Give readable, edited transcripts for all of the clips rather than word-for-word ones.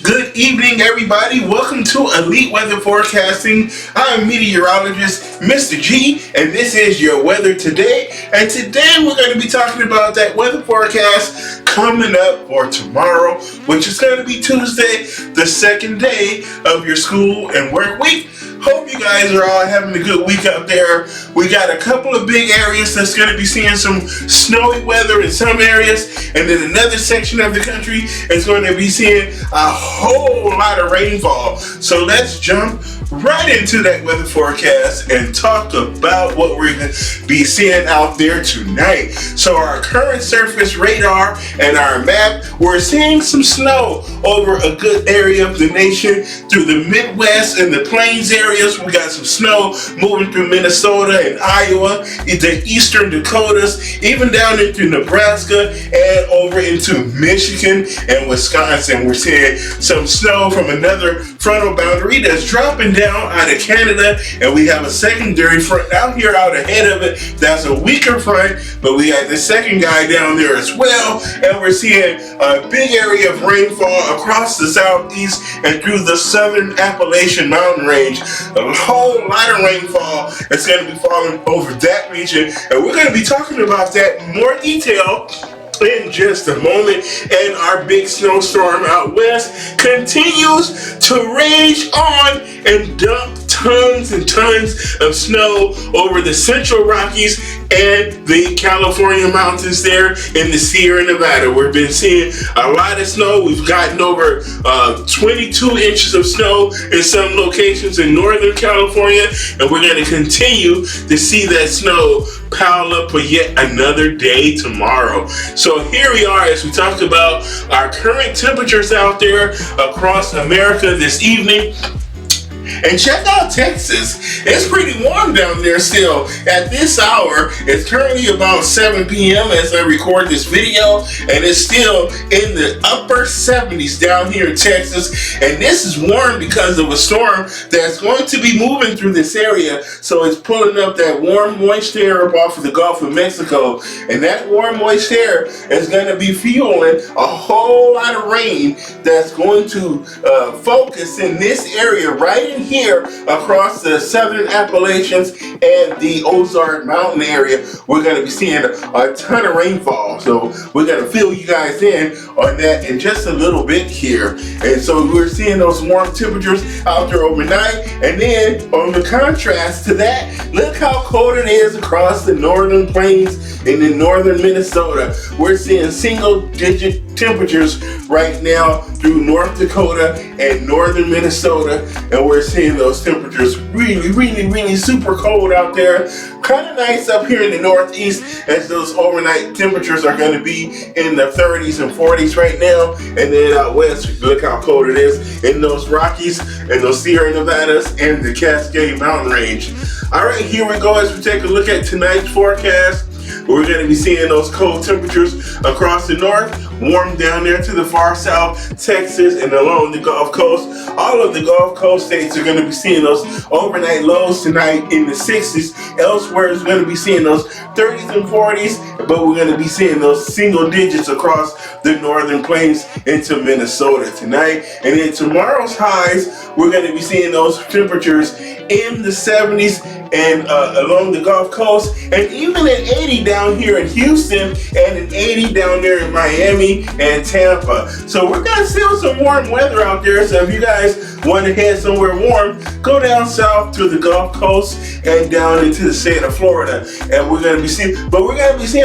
Good evening, everybody. Welcome to Elite Weather Forecasting. I'm meteorologist Mr. G, and this is your weather today. And today we're going to be talking about that weather forecast coming up for tomorrow, which is going to be Tuesday, the second day of your school and work week. Hope you guys are all having a good week out there. We got a couple of big areas that's going to be seeing some snowy weather in some areas, and then another section of the country is going to be seeing a whole lot of rainfall. So let's jump right into that weather forecast and talk about what we're going to be seeing out there tonight. So our current surface radar and our map, we're seeing some snow over a good area of the nation through the Midwest and the Plains areas. We got some snow moving through Minnesota and Iowa, the eastern Dakotas, even down into Nebraska and over into Michigan and Wisconsin. We're seeing some snow from another frontal boundary that's dropping down out of Canada, and we have a secondary front out here out ahead of it that's a weaker front, but we got the second guy down there as well, and we're seeing a big area of rainfall across the southeast and through the southern Appalachian mountain range. A whole lot of rainfall is going to be falling over that region, and we're going to be talking about that in more detail in just a moment. And our big snowstorm out west continues to rage on and dump tons and tons of snow over the central Rockies and the California mountains there in the Sierra Nevada. We've been seeing a lot of snow. We've gotten over 22 inches of snow in some locations in Northern California, and we're going to continue to see that snow pile up for yet another day tomorrow. So here we are as we talk about our current temperatures out there across America this evening. And check out Texas. It's pretty warm down there still. At this hour, it's currently about 7 p.m. as I record this video, and it's still in the upper 70s down here in Texas. And this is warm because of a storm that's going to be moving through this area. So it's pulling up that warm, moist air up off of the Gulf of Mexico. And that warm, moist air is going to be fueling a whole lot of rain that's going to focus in this area right in here across the southern Appalachians and the Ozark Mountain area. We're going to be seeing a ton of rainfall, so we're going to fill you guys in on that in just a little bit here. And so we're seeing those warm temperatures out there overnight, and then on the contrast to that, look how cold it is across the northern plains and in northern Minnesota. We're seeing single digit temperatures right now through North Dakota and northern Minnesota, and we're seeing those temperatures really super cold out there. Kind of nice up here in the northeast as those overnight temperatures are going to be in the 30s and 40s right now. And then out west, look how cold it is in those Rockies and those Sierra Nevadas and the Cascade Mountain Range. All right, here we go as we take a look at tonight's forecast. We're going to be seeing those cold temperatures across the north, warm down there to the far south, Texas, and along the Gulf Coast. All of the Gulf Coast states are going to be seeing those overnight lows tonight in the 60s. Elsewhere is going to be seeing those 30s and 40s, but we're going to be seeing those single digits across the northern plains into Minnesota tonight. And then tomorrow's highs, we're going to be seeing those temperatures in the 70s and along the Gulf Coast, and even at 80 down here in Houston, and at 80 down there in Miami and Tampa. So we're gonna see some warm weather out there. So if you guys want to head somewhere warm, go down south to the Gulf Coast and down into the state of Florida. And we're gonna be seeing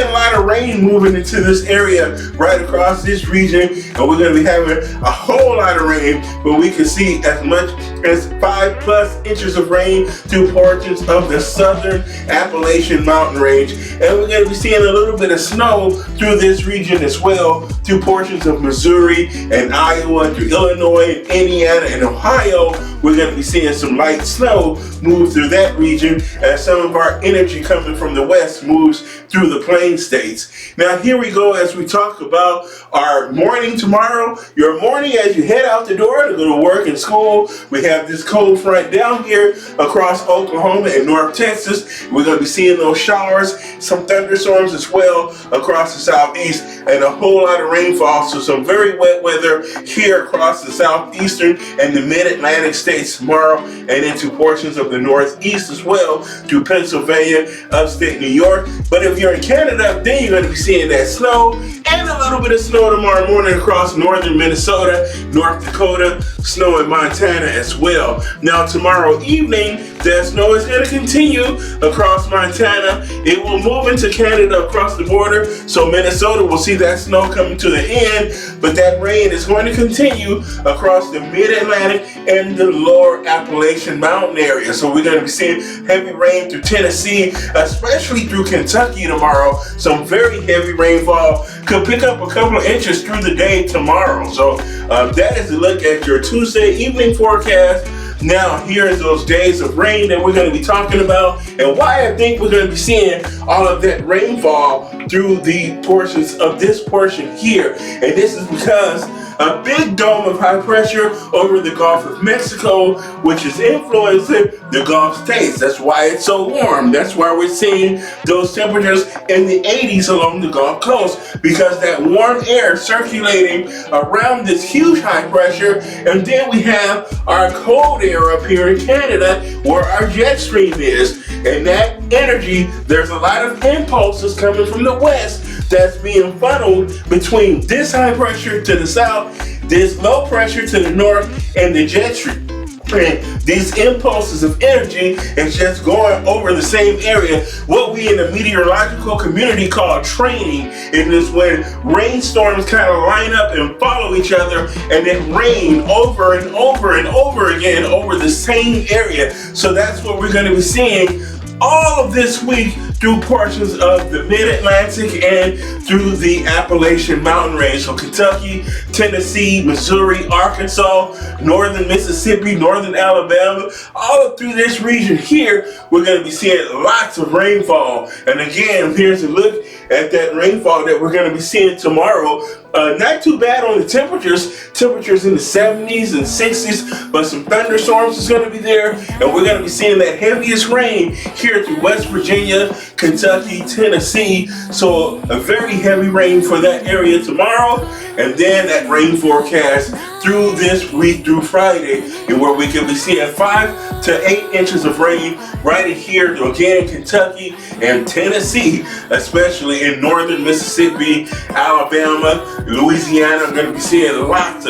a lot of rain moving into this area right across this region, and we're gonna be having a whole lot of rain, but we can see as much as 5+ inches of rain through portions of the southern Appalachian mountain range. And we're going to be seeing a little bit of snow through this region as well, through portions of Missouri and Iowa, through Illinois and Indiana and Ohio, we're going to be seeing some light snow move through that region as some of our energy coming from the west moves through the plain states. Now here we go as we talk about our morning tomorrow. Your morning as you head out the door to go to work and school. We have this cold front down here across Oklahoma and North Texas. We're going to be seeing those showers, some thunderstorms as well across the southeast, and a whole lot of rainfall. So some very wet weather here across the southeastern and the mid-Atlantic states tomorrow, and into portions of the northeast as well through Pennsylvania, upstate New York. But if you're in Canada, then you're going to be seeing that snow and a little bit of snow tomorrow morning across northern Minnesota, North Dakota, snow in Montana as well. Now tomorrow evening, that snow is going to continue across Montana. It will move into Canada across the border, so Minnesota will see that snow coming to the end, but that rain is going to continue across the mid-Atlantic and the lower Appalachian mountain area. So we're going to be seeing heavy rain through Tennessee, especially through Kentucky tomorrow. Some very heavy rainfall could pick up a couple of inches through the day tomorrow. So that is a look at your Tuesday evening forecast. Now, here's those days of rain that we're going to be talking about and why I think we're going to be seeing all of that rainfall through the portions of this portion here. And this is because a big dome of high pressure over the Gulf of Mexico, which is influencing the Gulf states. That's why it's so warm. That's why we're seeing those temperatures in the 80s along the Gulf Coast, because that warm air circulating around this huge high pressure. And then we have our cold air up here in Canada where our jet stream is. And that energy, there's a lot of impulses coming from the west that's being funneled between this high pressure to the south, this low pressure to the north, and the jet stream. And these impulses of energy is just going over the same area. What we in the meteorological community call training, and is when rainstorms kind of line up and follow each other and then rain over and over and over again over the same area. So that's what we're going to be seeing all of this week through portions of the mid-Atlantic and through the Appalachian mountain range. So Kentucky, Tennessee, Missouri, Arkansas, northern Mississippi, northern Alabama, all up through this region here, we're going to be seeing lots of rainfall. And again, here's a look at that rainfall that we're going to be seeing tomorrow. Not too bad on the temperatures. Temperatures in the 70s and 60s, but some thunderstorms is going to be there, and we're going to be seeing that heaviest rain here through West Virginia, Kentucky, Tennessee. So a very heavy rain for that area tomorrow, and then that rain forecast through this week through Friday, and where we can be seeing 5 to 8 inches of rain right in here again, Kentucky and Tennessee, especially in northern Mississippi, Alabama, Louisiana. I'm going to be seeing lots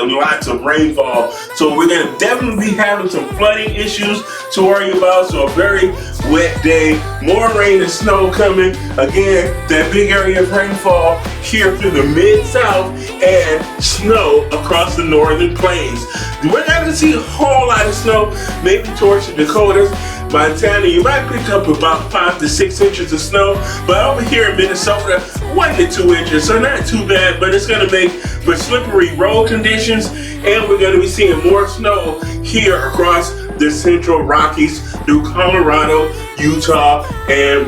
of rainfall. So we're going to definitely be having some flooding issues to worry about. So a very wet day, more rain and snow coming. Again, that big area of rainfall here through the mid-south and snow across the northern plains. We're not going to see a whole lot of snow, maybe towards the Dakotas. Montana, you might pick up about 5 to 6 inches of snow, but over here in Minnesota, 1 to 2 inches, so not too bad, but it's going to make for slippery road conditions, and we're going to be seeing more snow here across the central Rockies through Colorado, Utah, and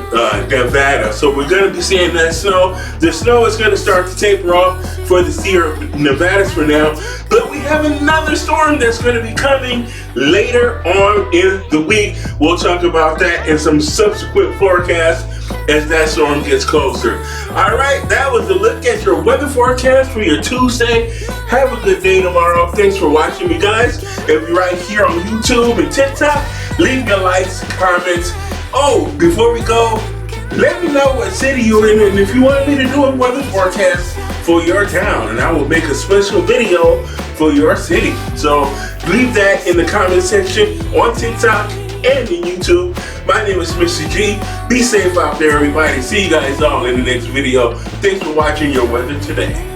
Nevada. So we're going to be seeing that snow. The snow is going to start to taper off for the Sierra Nevadas for now, but we have another storm that's going to be coming later on in the week. We'll talk about that in some subsequent forecasts as that storm gets closer. All right, that was a look at your weather forecast for your Tuesday. Have a good day tomorrow. Thanks for watching me, guys. If you're right here on YouTube and TikTok, leave your likes, comments. Oh, before we go, let me know what city you're in, and if you want me to do a weather forecast for your town, and I will make a special video for your city. So leave that in the comment section on TikTok and in YouTube. My name is Mr. G. Be safe out there, everybody. See you guys all in the next video. Thanks for watching your weather today.